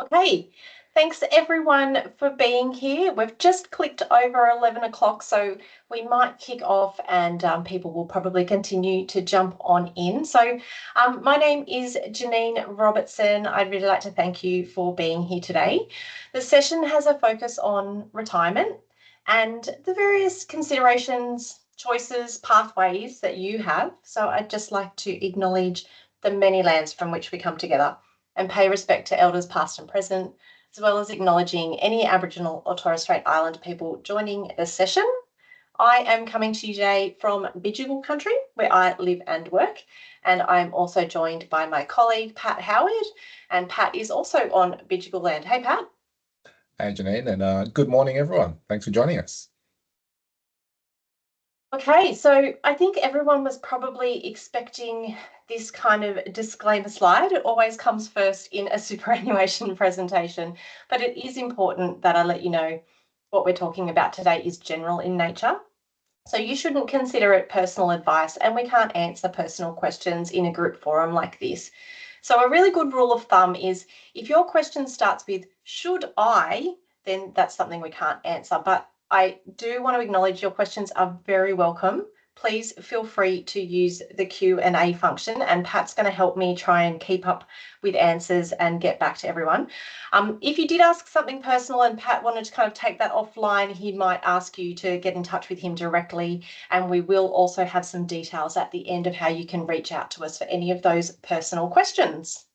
Okay, thanks everyone for being here. We've just clicked over 11 o'clock, so we might kick off and people will probably continue to jump on in. So my name is Janine Robertson. I'd really like to thank you for being here today. The session has a focus on retirement and the various considerations, choices, pathways that you have. So I'd just like to acknowledge the many lands from which we come together and pay respect to elders past and present, as well as acknowledging any Aboriginal or Torres Strait Islander people joining the session. I am coming to you today from Bidjigal country, where I live and work, and I'm also joined by my colleague, Pat Howard, and Pat is also on Bidjigal land. Hey, Pat. Hey, Janine, and good morning, everyone. Thanks for joining us. Okay, so I think everyone was probably expecting this kind of disclaimer slide. It always comes first in a superannuation presentation, but it is important that I let you know what we're talking about today is general in nature. So you shouldn't consider it personal advice, and we can't answer personal questions in a group forum like this. So a really good rule of thumb is if your question starts with, should I, then that's something we can't answer. But I do want to acknowledge your questions are very welcome. Please feel free to use the Q&A function, and Pat's going to help me try and keep up with answers and get back to everyone. If you did ask something personal and Pat wanted to kind of take that offline, he might ask you to get in touch with him directly, and we will also have some details at the end of how you can reach out to us for any of those personal questions.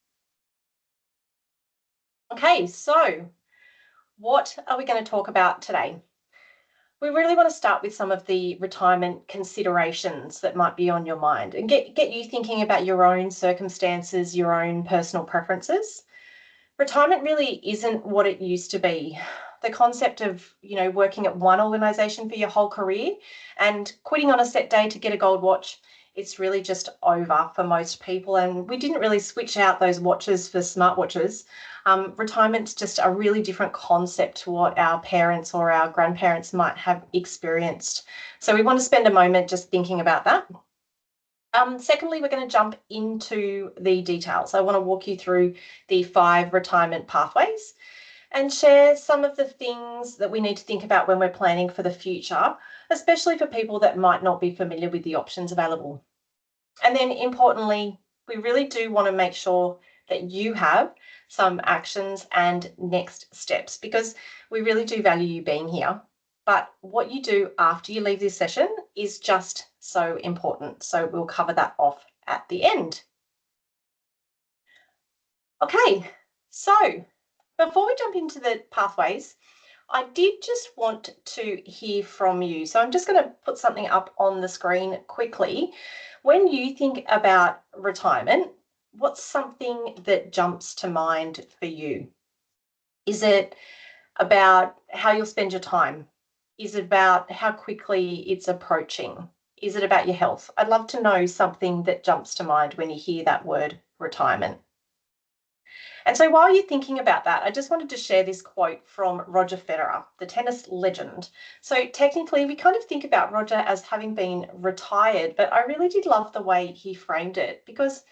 Okay, so what are we going to talk about today? We really want to start with some of the retirement considerations that might be on your mind and get you thinking about your own circumstances, your own personal preferences. Retirement really isn't what it used to be. The concept of, working at one organisation for your whole career and quitting on a set day to get a gold watch, it's really just over for most people. And we didn't really switch out those watches for smartwatches. Retirement's just a really different concept to what our parents or our grandparents might have experienced. So we want to spend a moment just thinking about that. Secondly, we're going to jump into the details. I want to walk you through the 5 retirement pathways and share some of the things that we need to think about when we're planning for the future, especially for people that might not be familiar with the options available. And then importantly, we really do want to make sure that you have some actions and next steps because we really do value you being here. But what you do after you leave this session is just so important. So we'll cover that off at the end. Okay, so before we jump into the pathways, I did just want to hear from you. So I'm just going to put something up on the screen quickly. When you think about retirement, what's something that jumps to mind for you? Is it about how you'll spend your time? Is it about how quickly it's approaching? Is it about your health? I'd love to know something that jumps to mind when you hear that word retirement. And so while you're thinking about that, I just wanted to share this quote from Roger Federer, the tennis legend. So technically, we kind of think about Roger as having been retired, but I really did love the way he framed it because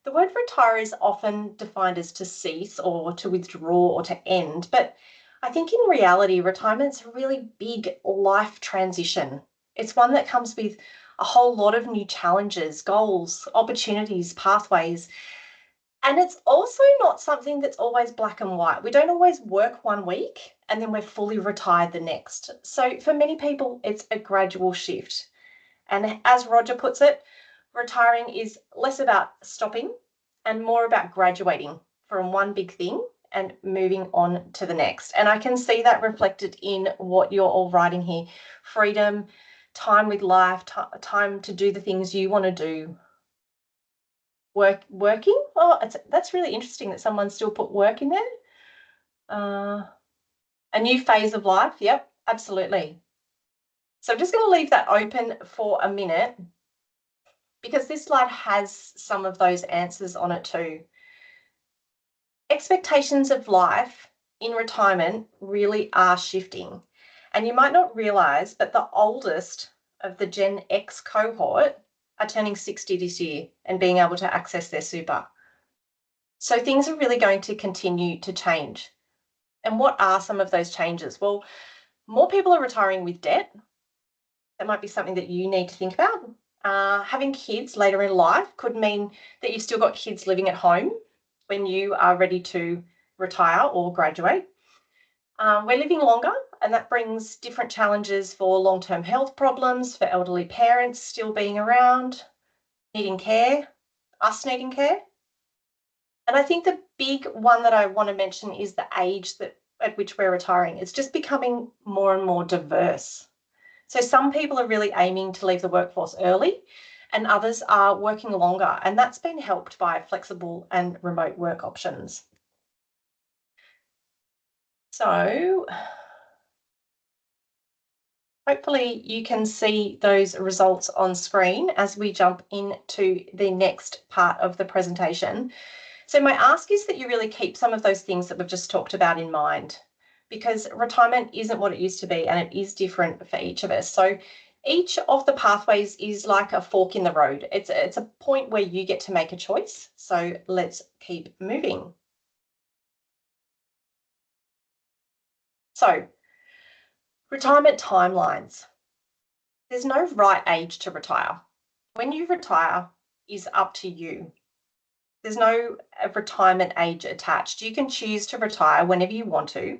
the word retire is often defined as to cease or to withdraw or to end. But I think in reality, retirement's a really big life transition. It's one that comes with a whole lot of new challenges, goals, opportunities, pathways. And it's also not something that's always black and white. We don't always work one week and then we're fully retired the next. So for many people, it's a gradual shift. And as Roger puts it, retiring is less about stopping and more about graduating from one big thing and moving on to the next. And I can see that reflected in what you're all writing here. Freedom, time with life, time to do the things you want to do. Working? Oh, that's really interesting that someone still put work in there. A new phase of life. Yep, absolutely. So I'm just going to leave that open for a minute because this slide has some of those answers on it too. Expectations of life in retirement really are shifting. And you might not realise, but the oldest of the Gen X cohort are turning 60 this year and being able to access their super. So things are really going to continue to change. And what are some of those changes? Well, more people are retiring with debt. That might be something that you need to think about. Having kids later in life could mean that you've still got kids living at home when you are ready to retire or graduate. We're living longer, and that brings different challenges for long-term health problems, for elderly parents still being around, needing care, us needing care. And I think the big one that I want to mention is the age at which we're retiring. It's just becoming more and more diverse. So some people are really aiming to leave the workforce early, and others are working longer, and that's been helped by flexible and remote work options. So hopefully you can see those results on screen as we jump into the next part of the presentation. So my ask is that you really keep some of those things that we've just talked about in mind, because retirement isn't what it used to be, and it is different for each of us. So each of the pathways is like a fork in the road. It's a point where you get to make a choice. So let's keep moving. So retirement timelines. There's no right age to retire. When you retire is up to you. There's no retirement age attached. You can choose to retire whenever you want to,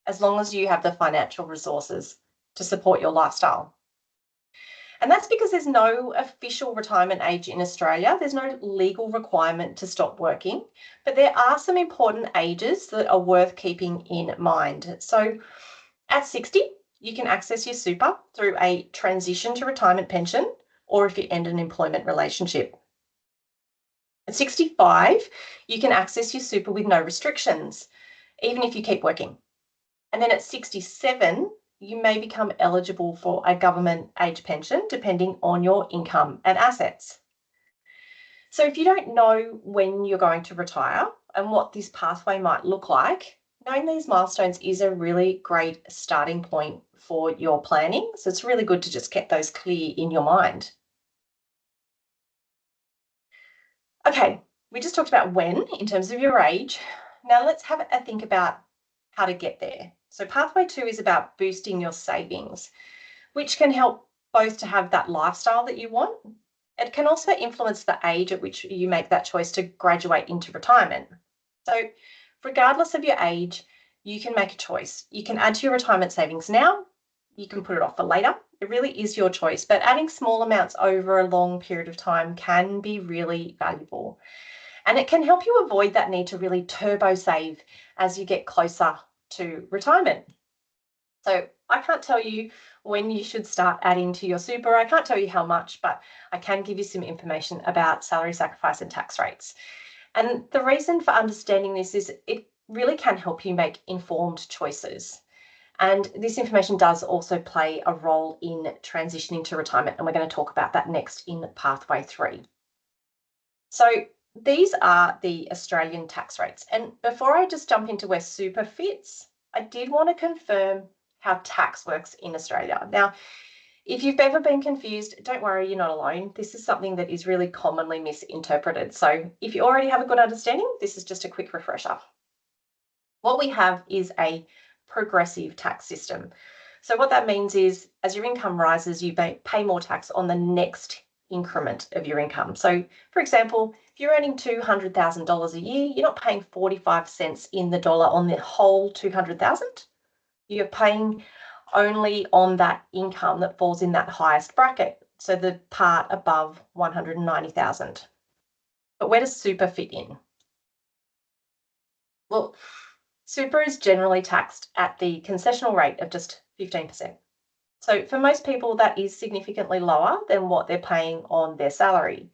as long as you have the financial resources to support your lifestyle. And that's because there's no official retirement age in Australia. There's no legal requirement to stop working, but there are some important ages that are worth keeping in mind. So at 60, you can access your super through a transition to retirement pension, or if you end an employment relationship. At 65, you can access your super with no restrictions, even if you keep working. And then at 67, you may become eligible for a government age pension, depending on your income and assets. So if you don't know when you're going to retire and what this pathway might look like, knowing these milestones is a really great starting point for your planning. So it's really good to just get those clear in your mind. Okay, we just talked about when in terms of your age. Now let's have a think about how to get there. So pathway 2 is about boosting your savings, which can help both to have that lifestyle that you want. It can also influence the age at which you make that choice to graduate into retirement. So regardless of your age, you can make a choice. You can add to your retirement savings now, you can put it off for later. It really is your choice, but adding small amounts over a long period of time can be really valuable. And it can help you avoid that need to really turbo save as you get closer to retirement. So I can't tell you when you should start adding to your super. I can't tell you how much, but I can give you some information about salary sacrifice and tax rates. And the reason for understanding this is it really can help you make informed choices. And this information does also play a role in transitioning to retirement. And we're going to talk about that next in pathway 3. So these are the Australian tax rates. And before I just jump into where super fits, I did want to confirm how tax works in Australia. Now, if you've ever been confused, don't worry, you're not alone. This is something that is really commonly misinterpreted. So if you already have a good understanding, this is just a quick refresher. What we have is a progressive tax system. So what that means is as your income rises, you pay more tax on the next increment of your income. So for example, if you're earning $200,000 a year, you're not paying 45 cents in the dollar on the whole 200,000. You're paying only on that income that falls in that highest bracket. So the part above 190,000. But where does super fit in? Well, super is generally taxed at the concessional rate of just 15%. So for most people, that is significantly lower than what they're paying on their salary.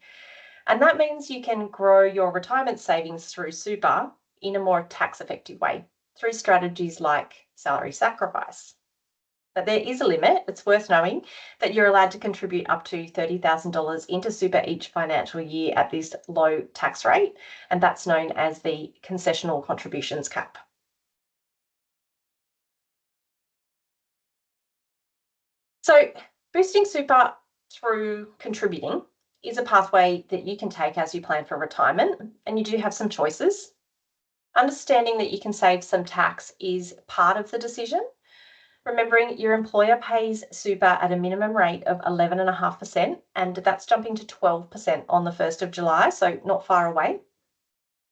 And that means you can grow your retirement savings through super in a more tax effective way through strategies like salary sacrifice. But there is a limit. It's worth knowing that you're allowed to contribute up to $30,000 into super each financial year at this low tax rate, and that's known as the concessional contributions cap. So boosting super through contributing is a pathway that you can take as you plan for retirement, and you do have some choices. Understanding that you can save some tax is part of the decision. Remembering your employer pays super at a minimum rate of 11.5%, and that's jumping to 12% on the 1st of July, so not far away.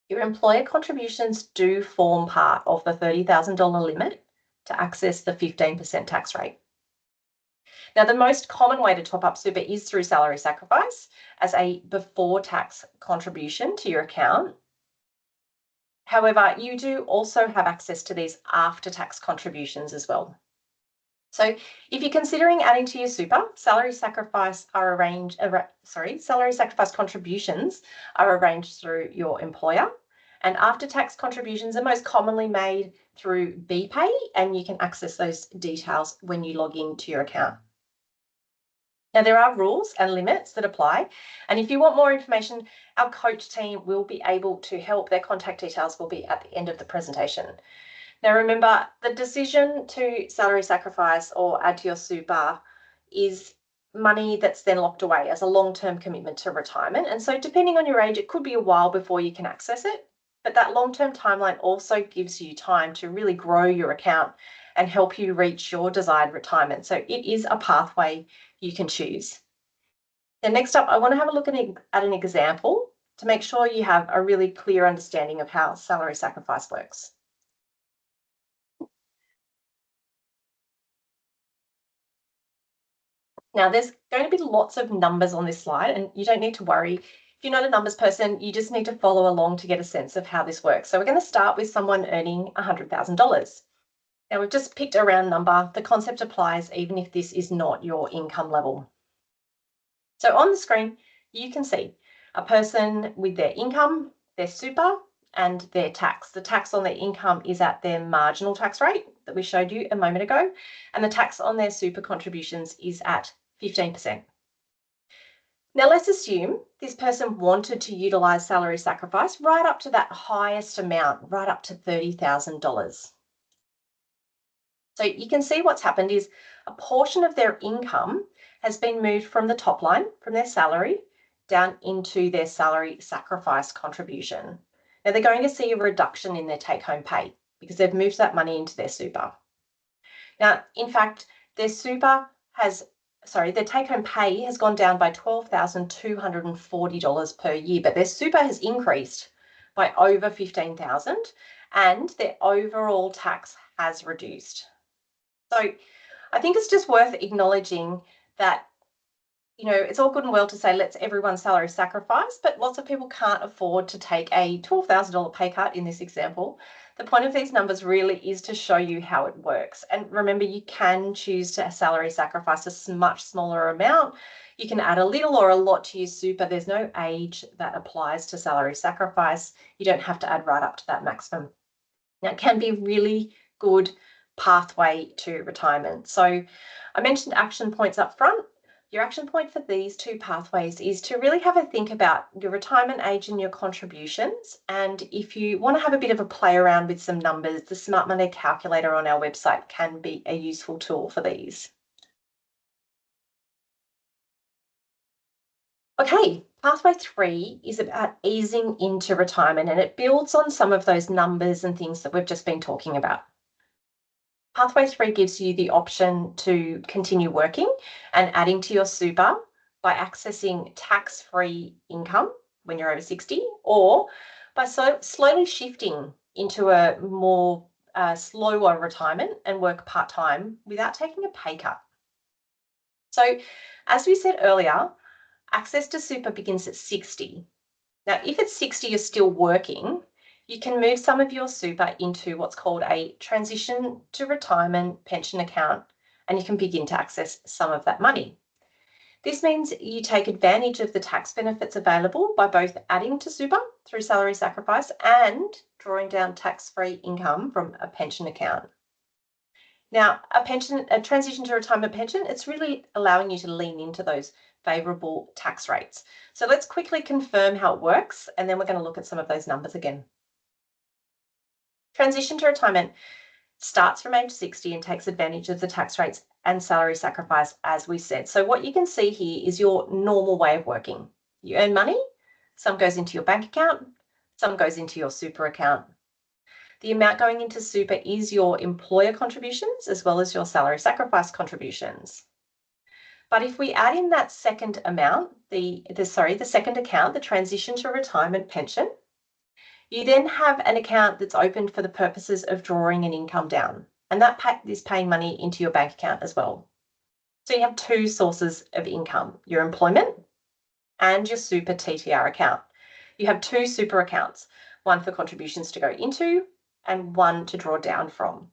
Your employer contributions do form part of the $30,000 limit to access the 15% tax rate. Now, the most common way to top up super is through salary sacrifice as a before tax contribution to your account. However, you do also have access to these after tax contributions as well. So if you're considering adding to your super, salary sacrifice contributions are arranged through your employer, and after tax contributions are most commonly made through BPay, and you can access those details when you log into your account. Now, there are rules and limits that apply, and if you want more information, our coach team will be able to help. Their contact details will be at the end of the presentation. Now, remember, the decision to salary sacrifice or add to your super is money that's then locked away as a long-term commitment to retirement. And so depending on your age, it could be a while before you can access it. But that long-term timeline also gives you time to really grow your account and help you reach your desired retirement. So it is a pathway you can choose. Then next up, I want to have a look at an example to make sure you have a really clear understanding of how salary sacrifice works. Now, there's going to be lots of numbers on this slide, and you don't need to worry. If you're not a numbers person, you just need to follow along to get a sense of how this works. So we're going to start with someone earning $100,000. Now, we've just picked a round number. The concept applies even if this is not your income level. So on the screen, you can see a person with their income, their super, and their tax. The tax on their income is at their marginal tax rate that we showed you a moment ago, and the tax on their super contributions is at 15%. Now, let's assume this person wanted to utilise salary sacrifice right up to that highest amount, right up to $30,000. So you can see what's happened is a portion of their income has been moved from the top line, from their salary, down into their salary sacrifice contribution. Now, they're going to see a reduction in their take-home pay because they've moved that money into their super. Now, in fact, their take-home pay has gone down by $12,240 per year, but their super has increased by over $15,000 and their overall tax has reduced. So I think it's just worth acknowledging that, it's all good and well to say, let's everyone salary sacrifice, but lots of people can't afford to take a $12,000 pay cut in this example. The point of these numbers really is to show you how it works. And remember, you can choose to salary sacrifice a much smaller amount. You can add a little or a lot to your super. There's no age that applies to salary sacrifice. You don't have to add right up to that maximum. Now, it can be really good pathway to retirement. So I mentioned action points up front. Your action point for these two pathways is to really have a think about your retirement age and your contributions. And if you want to have a bit of a play around with some numbers, the smartMonday calculator on our website can be a useful tool for these. Okay, pathway 3 is about easing into retirement, and it builds on some of those numbers and things that we've just been talking about. Pathway 3 gives you the option to continue working and adding to your super by accessing tax-free income when you're over 60, or by slowly shifting into a more slower retirement and work part-time without taking a pay cut. So as we said earlier, access to super begins at 60. Now, if at 60 you're still working, you can move some of your super into what's called a transition to retirement pension account, and you can begin to access some of that money. This means you take advantage of the tax benefits available by both adding to super through salary sacrifice and drawing down tax-free income from a pension account. Now, a transition to retirement pension, it's really allowing you to lean into those favourable tax rates. So let's quickly confirm how it works, and then we're going to look at some of those numbers again. Transition to retirement starts from age 60 and takes advantage of the tax rates and salary sacrifice, as we said. So what you can see here is your normal way of working. You earn money, some goes into your bank account, some goes into your super account. The amount going into super is your employer contributions as well as your salary sacrifice contributions. But if we add in that second amount, the second account, the transition to retirement pension, you then have an account that's opened for the purposes of drawing an income down, and that is paying money into your bank account as well. So you have two sources of income, your employment and your super TTR account. You have two super accounts, one for contributions to go into and one to draw down from.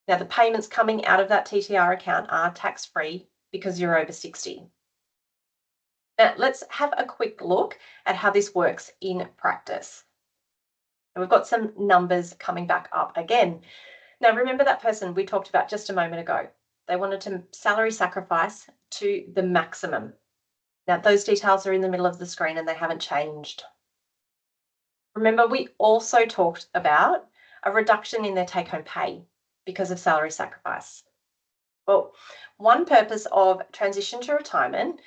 Now, the payments coming out of that TTR account are tax-free because you're over 60. Now, let's have a quick look at how this works in practice. And we've got some numbers coming back up again. Now, remember that person we talked about just a moment ago. They wanted to salary sacrifice to the maximum. Now, those details are in the middle of the screen and they haven't changed. Remember, we also talked about a reduction in their take-home pay because of salary sacrifice. Well, one purpose of transition to retirement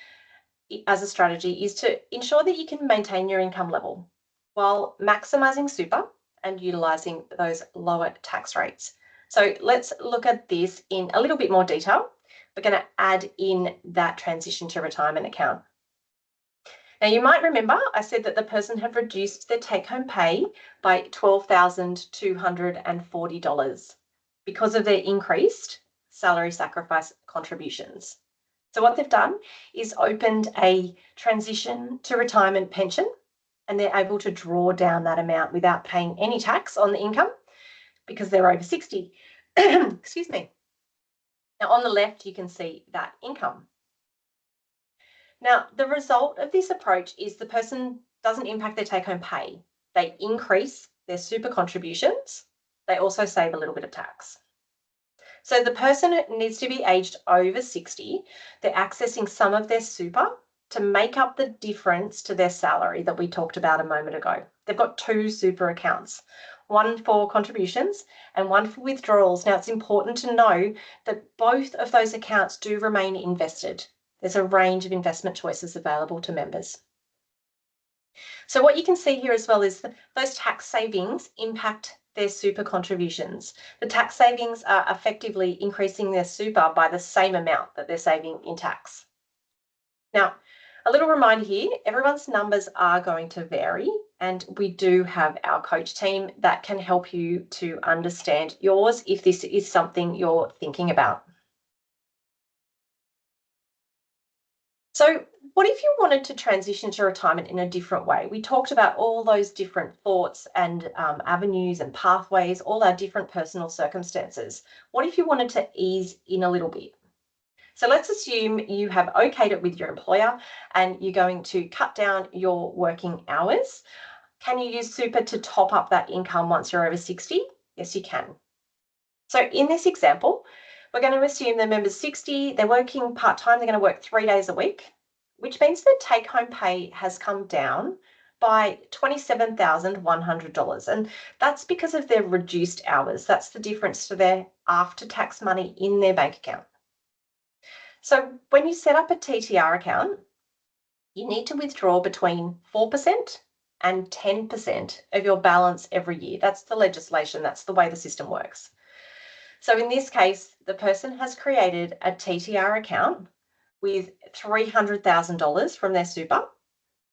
as a strategy is to ensure that you can maintain your income level while maximising super and utilising those lower tax rates. So let's look at this in a little bit more detail. We're going to add in that transition to retirement account. Now, you might remember I said that the person had reduced their take-home pay by $12,240 because of their increased salary sacrifice contributions. So what they've done is opened a transition to retirement pension, and they're able to draw down that amount without paying any tax on the income because they're over 60. Excuse me. Now, on the left, you can see that income. Now, the result of this approach is the person doesn't impact their take-home pay. They increase their super contributions. They also save a little bit of tax. So the person needs to be aged over 60. They're accessing some of their super to make up the difference to their salary that we talked about a moment ago. They've got two super accounts, one for contributions and one for withdrawals. Now, it's important to know that both of those accounts do remain invested. There's a range of investment choices available to members. So what you can see here as well is that those tax savings impact their super contributions. The tax savings are effectively increasing their super by the same amount that they're saving in tax. Now, a little reminder here, everyone's numbers are going to vary, and we do have our coach team that can help you to understand yours if this is something you're thinking about. So what if you wanted to transition to retirement in a different way? We talked about all those different thoughts and avenues and pathways, all our different personal circumstances. What if you wanted to ease in a little bit? So let's assume you have okayed it with your employer and you're going to cut down your working hours. Can you use super to top up that income once you're over 60? Yes, you can. So in this example, we're going to assume the member's 60, they're working part-time, they're going to work 3 days a week, which means their take-home pay has come down by $27,100. And that's because of their reduced hours. That's the difference to their after-tax money in their bank account. So when you set up a TTR account, you need to withdraw between 4% and 10% of your balance every year. That's the legislation. That's the way the system works. So in this case, the person has created a TTR account with $300,000 from their super,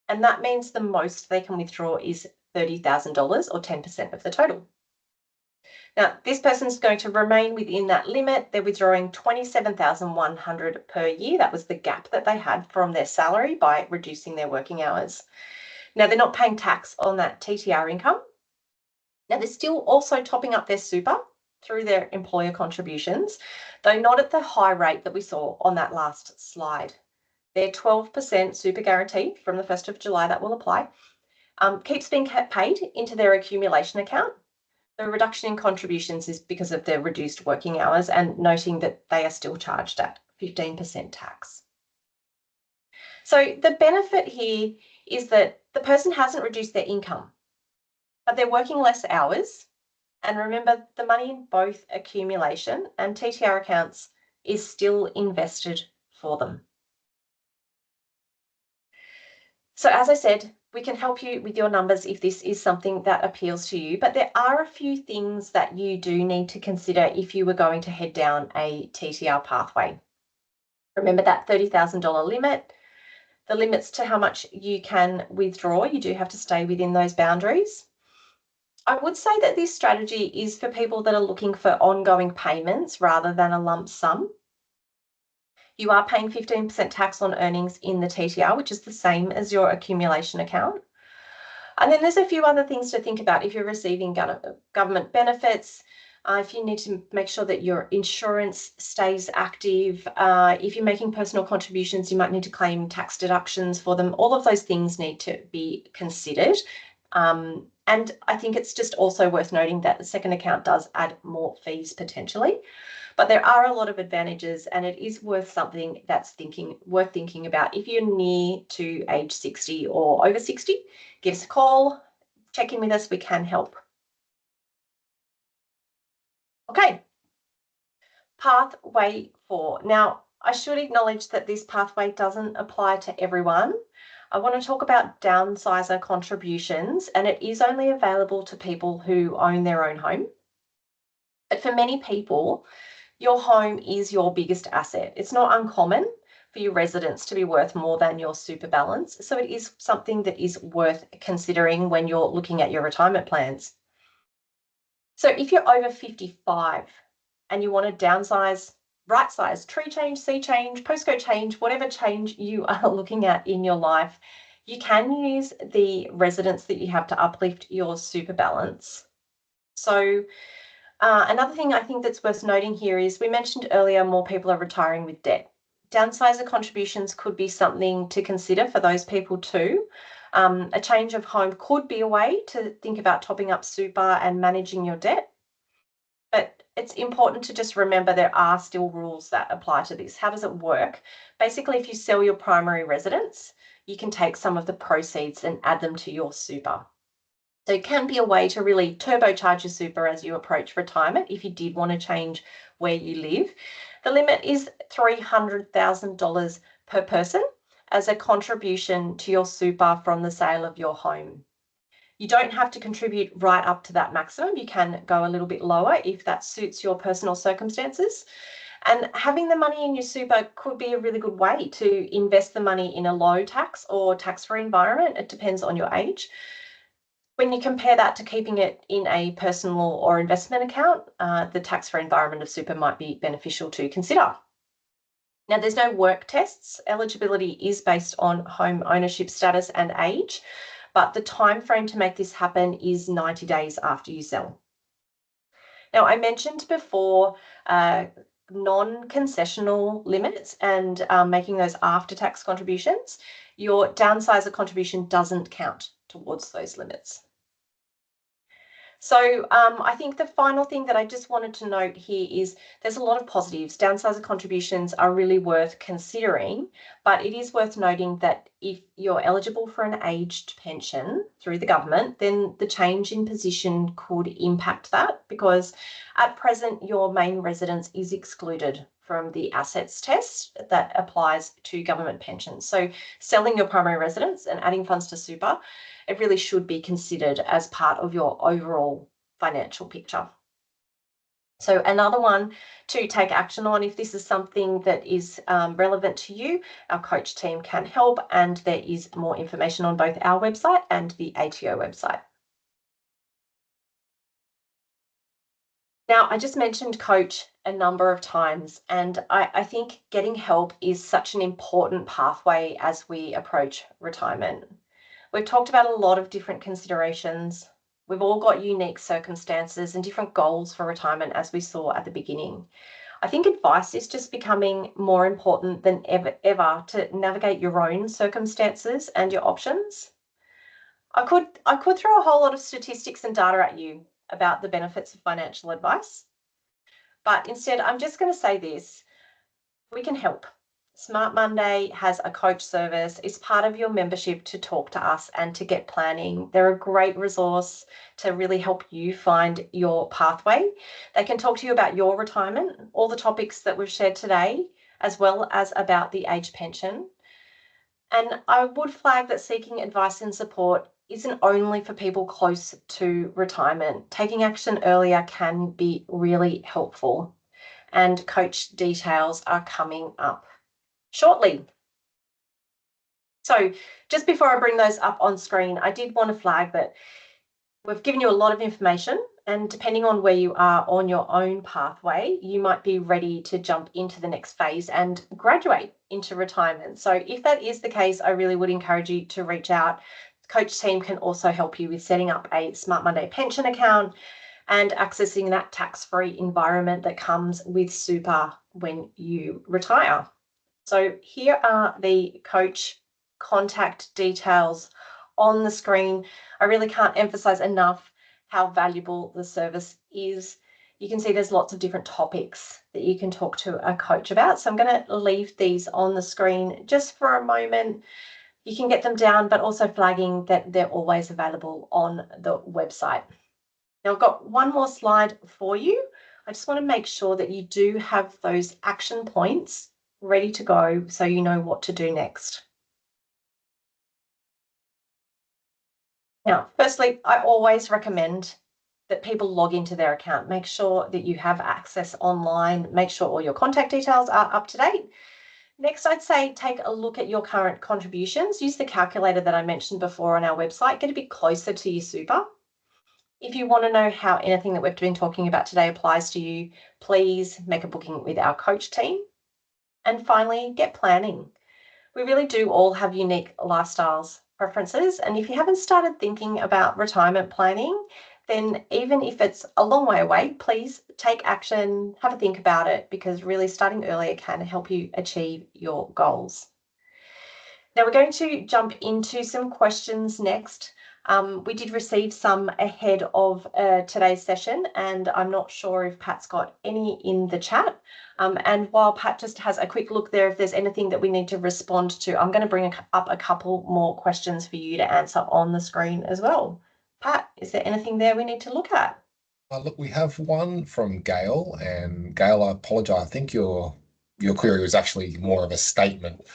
and that means the most they can withdraw is $30,000 or 10% of the total. Now, this person's going to remain within that limit. They're withdrawing $27,100 per year. That was the gap that they had from their salary by reducing their working hours. Now, they're not paying tax on that TTR income. Now, they're still also topping up their super through their employer contributions, though not at the high rate that we saw on that last slide. Their 12% super guarantee from the 1st of July that will apply keeps being paid into their accumulation account. The reduction in contributions is because of their reduced working hours, and noting that they are still charged at 15% tax. So the benefit here is that the person hasn't reduced their income, but they're working less hours. And remember, the money in both accumulation and TTR accounts is still invested for them. So as I said, we can help you with your numbers if this is something that appeals to you, but there are a few things that you do need to consider if you were going to head down a TTR pathway. Remember that $30,000 limit, the limits to how much you can withdraw. You do have to stay within those boundaries. I would say that this strategy is for people that are looking for ongoing payments rather than a lump sum. You are paying 15% tax on earnings in the TTR, which is the same as your accumulation account. And then there's a few other things to think about if you're receiving government benefits, if you need to make sure that your insurance stays active, if you're making personal contributions, you might need to claim tax deductions for them. All of those things need to be considered. And I think it's just also worth noting that the second account does add more fees potentially. But there are a lot of advantages, and it is worth something that's worth thinking about. If you're near to age 60 or over 60, give us a call, check in with us, we can help. Okay, pathway 4. Now, I should acknowledge that this pathway doesn't apply to everyone. I want to talk about downsizer contributions, and it is only available to people who own their own home. But for many people, your home is your biggest asset. It's not uncommon for your residence to be worth more than your super balance. So it is something that is worth considering when you're looking at your retirement plans. So if you're over 55 and you want to downsize, right size, tree change, sea change, postcode change, whatever change you are looking at in your life, you can use the residence that you have to uplift your super balance. So another thing I think that's worth noting here is we mentioned earlier more people are retiring with debt. Downsizer contributions could be something to consider for those people too. A change of home could be a way to think about topping up super and managing your debt. But it's important to just remember there are still rules that apply to this. How does it work? Basically, if you sell your primary residence, you can take some of the proceeds and add them to your super. So it can be a way to really turbocharge your super as you approach retirement if you did want to change where you live. The limit is $300,000 per person as a contribution to your super from the sale of your home. You don't have to contribute right up to that maximum. You can go a little bit lower if that suits your personal circumstances. And having the money in your super could be a really good way to invest the money in a low tax or tax-free environment. It depends on your age. When you compare that to keeping it in a personal or investment account, the tax-free environment of super might be beneficial to consider. Now, there's no work tests. Eligibility is based on home ownership status and age, but the time frame to make this happen is 90 days after you sell. Now, I mentioned before non-concessional limits and making those after-tax contributions. Your downsizer contribution doesn't count towards those limits. So I think the final thing that I just wanted to note here is there's a lot of positives. Downsizer contributions are really worth considering, but it is worth noting that if you're eligible for an aged pension through the government, then the change in position could impact that, because at present your main residence is excluded from the assets test that applies to government pensions. So selling your primary residence and adding funds to super, it really should be considered as part of your overall financial picture. So another one to take action on if this is something that is relevant to you, our coach team can help, and there is more information on both our website and the ATO website. Now, I just mentioned coach a number of times, and I think getting help is such an important pathway as we approach retirement. We've talked about a lot of different considerations. We've all got unique circumstances and different goals for retirement, as we saw at the beginning. I think advice is just becoming more important than ever to navigate your own circumstances and your options. I could throw a whole lot of statistics and data at you about the benefits of financial advice, but instead I'm just going to say this: we can help. Smart Monday has a coach service. It's part of your membership to talk to us and to get planning. They're a great resource to really help you find your pathway. They can talk to you about your retirement, all the topics that we've shared today, as well as about the age pension. And I would flag that seeking advice and support isn't only for people close to retirement. Taking action earlier can be really helpful. And coach details are coming up shortly. So just before I bring those up on screen, I did want to flag that we've given you a lot of information, and depending on where you are on your own pathway, you might be ready to jump into the next phase and graduate into retirement. So if that is the case, I really would encourage you to reach out. The coach team can also help you with setting up a Smart Monday pension account and accessing that tax-free environment that comes with super when you retire. So here are the coach contact details on the screen. I really can't emphasize enough how valuable the service is. You can see there's lots of different topics that you can talk to a coach about. So I'm going to leave these on the screen just for a moment. You can get them down, but also flagging that they're always available on the website. Now I've got one more slide for you. I just want to make sure that you do have those action points ready to go so you know what to do next. Now, firstly, I always recommend that people log into their account. Make sure that you have access online. Make sure all your contact details are up to date. Next, I'd say take a look at your current contributions. Use the calculator that I mentioned before on our website. Get a bit closer to your super. If you want to know how anything that we've been talking about today applies to you, please make a booking with our coach team. And finally, get planning. We really do all have unique lifestyles, preferences. And if you haven't started thinking about retirement planning, then even if it's a long way away, please take action, have a think about it, because really starting earlier can help you achieve your goals. Now we're going to jump into some questions next. We did receive some ahead of today's session, and I'm not sure if Pat's got any in the chat. And while Pat just has a quick look there, if there's anything that we need to respond to, I'm going to bring up a couple more questions for you to answer on the screen as well. Pat, is there anything there we need to look at? Look, we have one from Gail, and Gail, I apologize. I think your query was actually more of a statement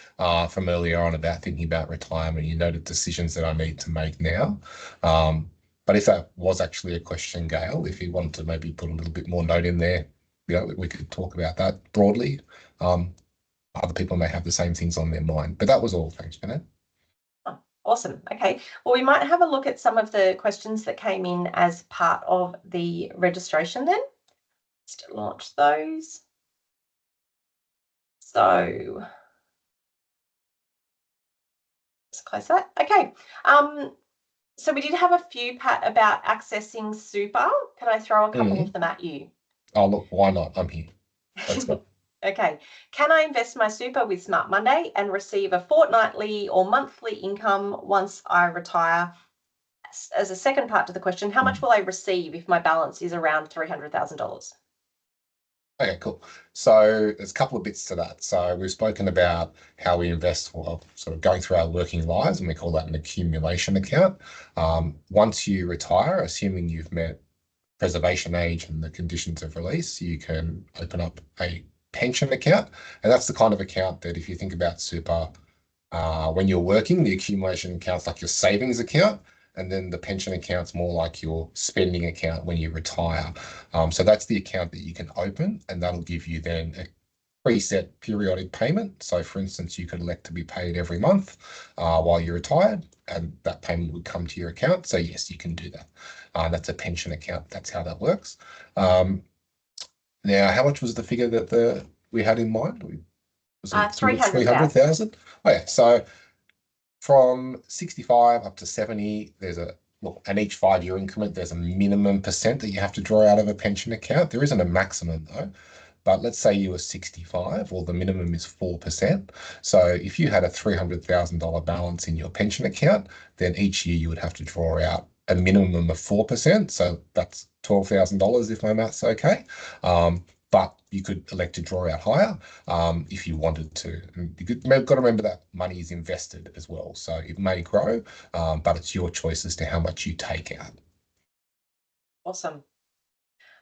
from earlier on about thinking about retirement. You noted decisions that I need to make now. But if that was actually a question, Gail, if you wanted to maybe put a little bit more note in there, we could talk about that broadly. Other people may have the same things on their mind, but that was all. Thanks, Jeanette. Oh, awesome. Okay. Well, we might have a look at some of the questions that came in as part of the registration then. Just launch those. So let's close that. Okay. So we did have a few, Pat, about accessing super. Can I throw a couple of them at you? Oh, look, why not? I'm here. Let's go. Okay. Can I invest my super with Smart Monday and receive a fortnightly or monthly income once I retire? As a second part to the question, how much will I receive if my balance is around $300,000? Okay, cool. So there's a couple of bits to that. So we've spoken about how we invest, well, sort of going through our working lives, and we call that an accumulation account. Once you retire, assuming you've met preservation age and the conditions of release, you can open up a pension account. And that's the kind of account that if you think about super, when you're working, the accumulation account's like your savings account, and then the pension account's more like your spending account when you retire. So that's the account that you can open, and that'll give you then a preset periodic payment. So for instance, you could elect to be paid every month while you're retired, and that payment would come to your account. So yes, you can do that. That's a pension account. That's how that works. Now, how much was the figure that we had in mind? Was it 300,000? Oh yeah. So from 65 up to 70, there's and each 5-year increment, there's a minimum percent that you have to draw out of a pension account. There isn't a maximum though. But let's say you were 65, well, the minimum is 4%. So if you had a $300,000 balance in your pension account, then each year you would have to draw out a minimum of 4%. So that's $12,000 if my math's okay. But you could elect to draw out higher if you wanted to. And you've got to remember that money is invested as well. So it may grow, but it's your choice as to how much you take out. Awesome.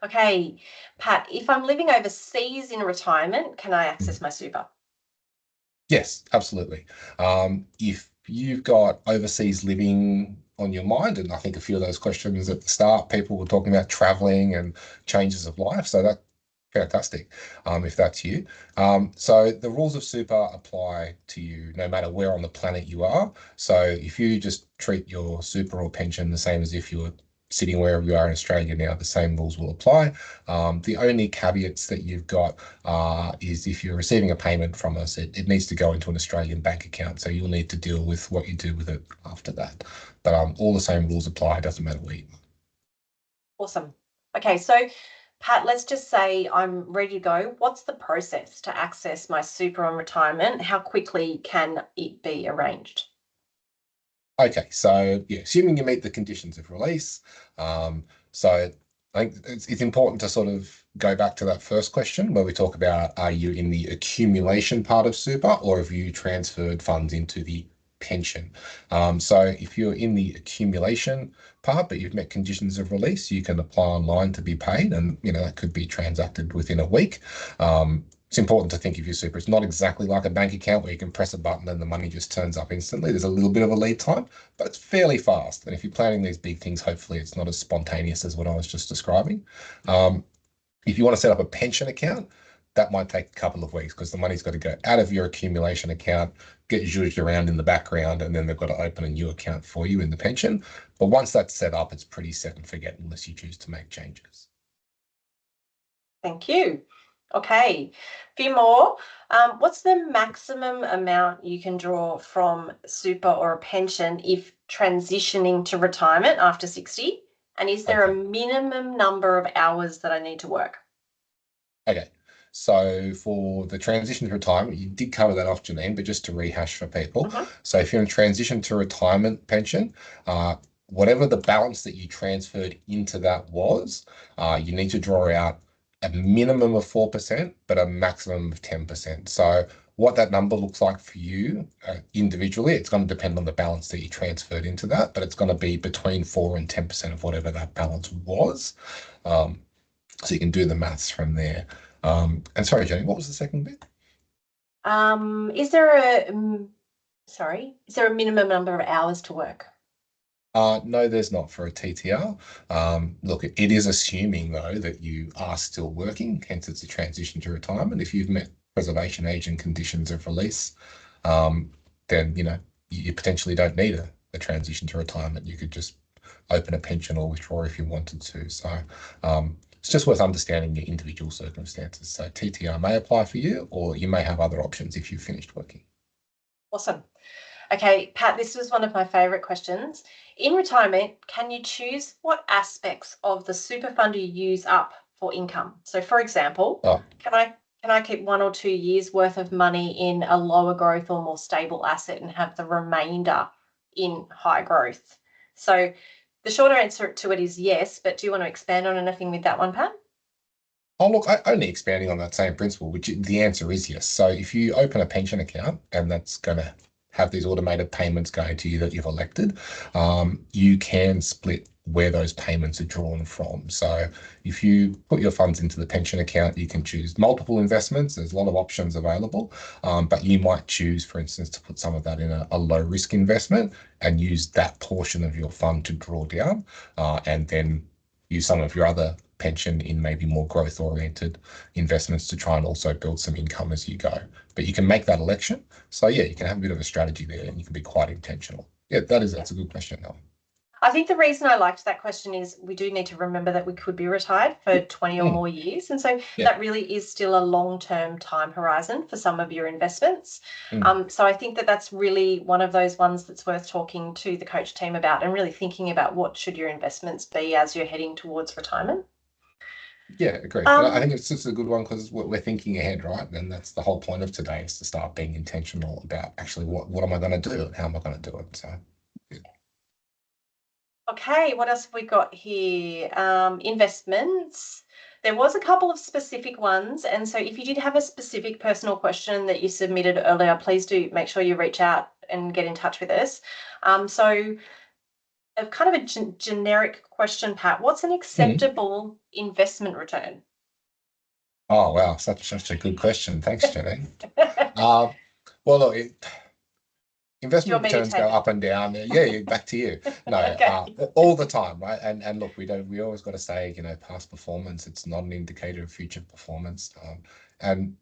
Okay, Pat, if I'm living overseas in retirement, can I access my super? Yes, absolutely. If you've got overseas living on your mind, and I think a few of those questions at the start, people were talking about traveling and changes of life. So that's fantastic, if that's you. So the rules of super apply to you no matter where on the planet you are. So if you just treat your super or pension the same as if you were sitting wherever you are in Australia now, the same rules will apply. The only caveats that you've got is if you're receiving a payment from us, it needs to go into an Australian bank account. So you'll need to deal with what you do with it after that. But all the same rules apply. It doesn't matter where you are. Awesome. Okay, so Pat, let's just say I'm ready to go. What's the process to access my super on retirement? How quickly can it be arranged? Okay, so yeah, assuming you meet the conditions of release, so I think it's important to sort of go back to that first question where we talk about are you in the accumulation part of super or have you transferred funds into the pension? So if you're in the accumulation part, but you've met conditions of release, you can apply online to be paid, and that could be transacted within a week. It's important to think of your super. It's not exactly like a bank account where you can press a button and the money just turns up instantly. There's a little bit of a lead time, but it's fairly fast. And if you're planning these big things, hopefully it's not as spontaneous as what I was just describing. If you want to set up a pension account, that might take a couple of weeks because the money's got to go out of your accumulation account, get zhuzhed around in the background, and then they've got to open a new account for you in the pension. But once that's set up, it's pretty set and forget unless you choose to make changes. Thank you. Okay, a few more. What's the maximum amount you can draw from super or a pension if transitioning to retirement after 60? And is there a Okay. minimum number of hours that I need to work? Okay. So for the transition to retirement, you did cover that off, Janine, but just to rehash for people. Mhm. So if you're in transition to retirement pension, uh, whatever the balance that you transferred into that was, you need to draw out a minimum of 4%, but a maximum of 10%. So what that number looks like for you individually, it's going to depend on the balance that you transferred into that, but it's going to be between 4 and 10% of whatever that balance was. Um, so you can do the maths from there. And sorry, Jenny, what was the second bit? Is there a is there a minimum number of hours to work? No, there's not for a TTR. Look, it is assuming though that you are still working, hence it's a transition to retirement. If you've met preservation age and conditions of release, um, then you potentially don't need a transition to retirement. You could just open a pension or withdraw if you wanted to. So it's just worth understanding your individual circumstances. So TTR may apply for you, or you may have other options if you've finished working. Awesome. Okay, Pat, this was one of my favorite questions. In retirement, can you choose what aspects of the super fund you use up for income? So, for example, Oh, can I keep 1 or 2 years worth of money in a lower growth or more stable asset and have the remainder in high growth? So, the shorter answer to it is yes, but do you want to expand on anything with that one, Pat? Oh, look, only expanding on that same principle, which the answer is yes. So if you open a pension account and that's going to have these automated payments going to you that you've elected, you can split where those payments are drawn from. So if you put your funds into the pension account, you can choose multiple investments. There's a lot of options available, but you might choose, for instance, to put some of that in a low risk investment and use that portion of your fund to draw down, and then use some of your other pension in maybe more growth oriented investments to try and also build some income as you go. But you can make that election. So yeah, you can have a bit of a strategy there and you can be quite intentional. Yeah, that's a good question, Helen. I think the reason I liked that question is we do need to remember that we could be retired for 20 or Mm, more years. And so yeah. that really is still a long-term time horizon for some of your investments. Mm. So I think that that's really one of those ones that's worth talking to the coach team about and really thinking about what should your investments be as you're heading towards retirement. Yeah, agreed. And I Um, think it's just a good one because we're thinking ahead, right? And that's the whole point of today is to start being intentional about actually what am I going to do and how am I going to do it. So yeah. Okay, what else have we got here? Investments. There was a couple of specific ones, and so if you did have a specific personal question that you submitted earlier, please do make sure you reach out and get in touch with us. So a kind of a generic question, Pat. What's an Mm. acceptable investment return? Oh wow, such a good question. Thanks, Jenny. Uh, Well, look, Do you investment want me to returns go take it? up and down. Yeah, back to you. No, Okay. all the time, right? And look, we always got to say, past performance, it's not an indicator of future performance. And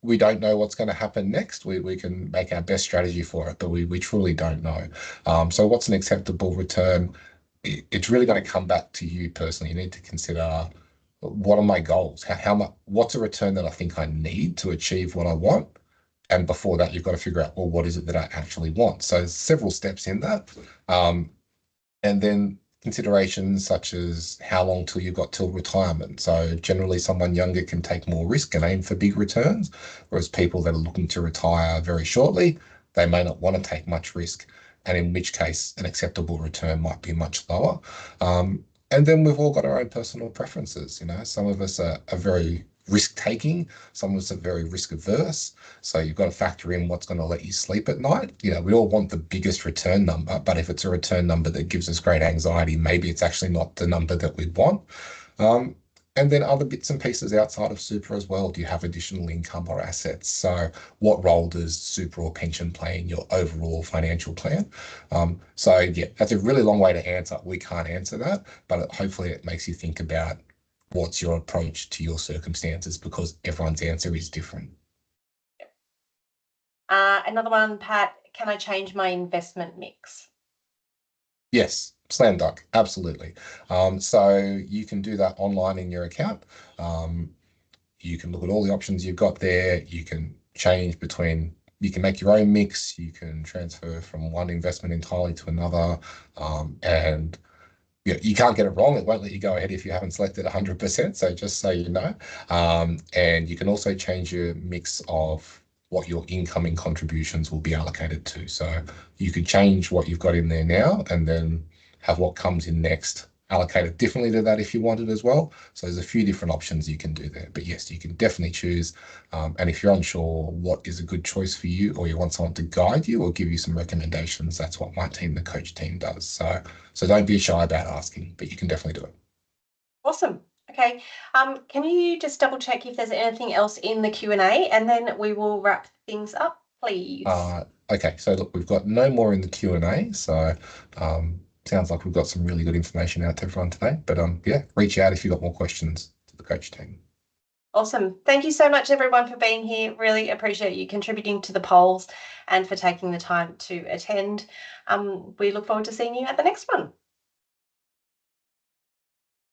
we don't know what's going to happen next. We can make our best strategy for it, but we truly don't know. So what's an acceptable return? It's really going to come back to you personally. You need to consider, what are my goals? How much? What's a return that I think I need to achieve what I want? And before that, you've got to figure out, well, what is it that I actually want? So there's several steps in that. And then considerations such as how long till you've got till retirement. So generally someone younger can take more risk and aim for big returns, whereas people that are looking to retire very shortly, they may not want to take much risk. And in which case an acceptable return might be much lower. And then we've all got our own personal preferences. Some of us are very risk taking, some of us are very risk averse. So you've got to factor in what's going to let you sleep at night. We all want the biggest return number, but if it's a return number that gives us great anxiety, maybe it's actually not the number that we want. And then other bits and pieces outside of super as well. Do you have additional income or assets? So what role does super or pension play in your overall financial plan? So yeah, that's a really long way to answer. We can't answer that, but hopefully it makes you think about what's your approach to your circumstances, because everyone's answer is different. Another one, Pat, can I change my investment mix? Yes, slam dunk, absolutely. So you can do that online in your account. You can look at all the options you've got there. You can you can make your own mix. You can transfer from one investment entirely to another. And you can't get it wrong. It won't let you go ahead if you haven't selected 100%. So just so you know. And you can also change your mix of what your incoming contributions will be allocated to. So you could change what you've got in there now and then have what comes in next allocated differently to that if you wanted as well. So there's a few different options you can do there. But yes, you can definitely choose. And if you're unsure what is a good choice for you, or you want someone to guide you or give you some recommendations, that's what my team, the coach team, does. So don't be shy about asking, but you can definitely do it. Awesome. Okay. Can you just double check if there's anything else in the Q&A, and then we will wrap things up, please. Okay, so look, we've got no more in the Q&A. So sounds like we've got some really good information out to everyone today. But yeah, reach out if you've got more questions to the coach team. Awesome. Thank you so much, everyone, for being here. Really appreciate you contributing to the polls and for taking the time to attend. We look forward to seeing you at the next one.